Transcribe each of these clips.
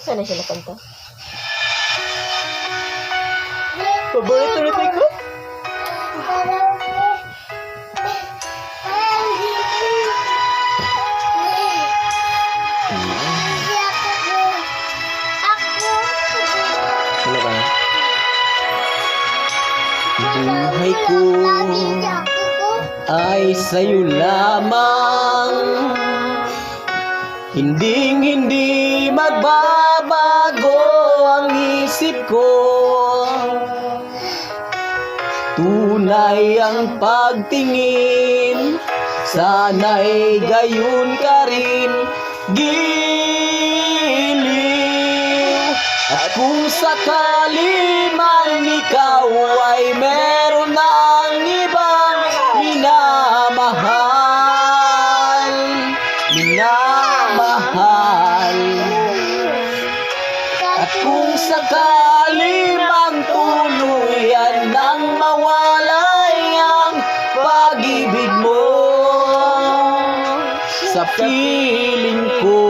Saan na siya nakanta? Paborito na tayo ko? Wala ba? Buhay ko ay sa'yo lamang, hindi magbabago ang isip ko. Tunay ang pagtingin, sana'y gayon ka rin, giliw. At kung sakali man ikaw ay meron ng ibang minamahal, at kung sakali mang tuluyan nang mawalay ang pag-ibig mo sa piling ko,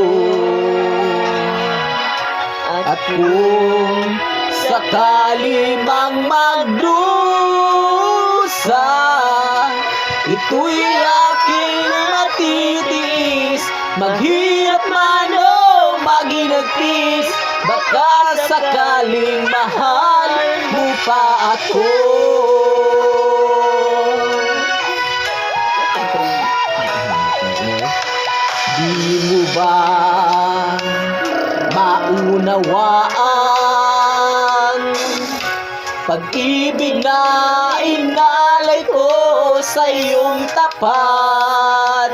at kung sakali mang magdusa, ito'y aking matitiis, maghirap man o maginagtis, baka sakaling mahal mo pa ako. Di mo ba maunawaan pag-ibig na inalay ko sa iyong tapat?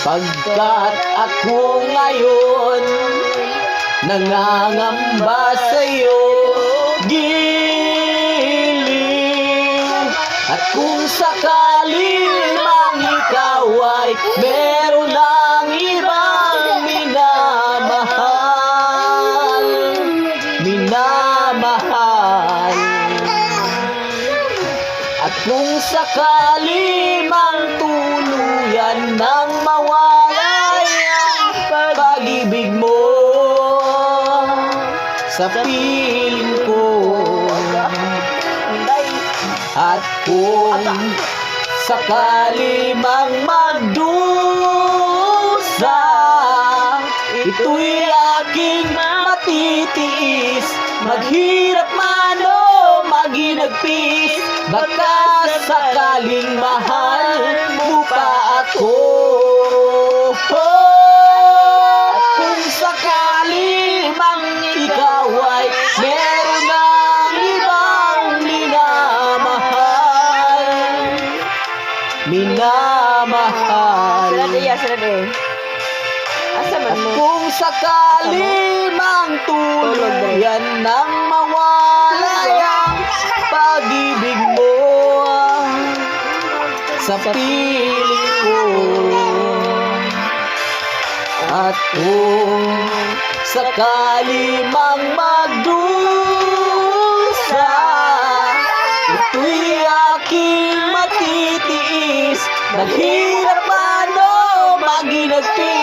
Pagkat ako ngayon nangangamba sa'yo, giliw. At kung sakali mang ikaw ay meron ng ibang minamahal, at kung sakali mang tuluyan nang mawalay ang pag-ibig mo sa piling ko, at kung sakali mang magdusa, ito'y aking matitiis, maghirap man o maginagpis, baka sakaling mahal mo pa ako. At kung sakali mang ikaw ay meron ng ibang minamahal, at kung sakali mang tuluyan nang mawalay ang pag-ibig mo sa piling ko, at kung sakali mang magdusa, ito'y aking matitiis, naghirap man o maginagpis,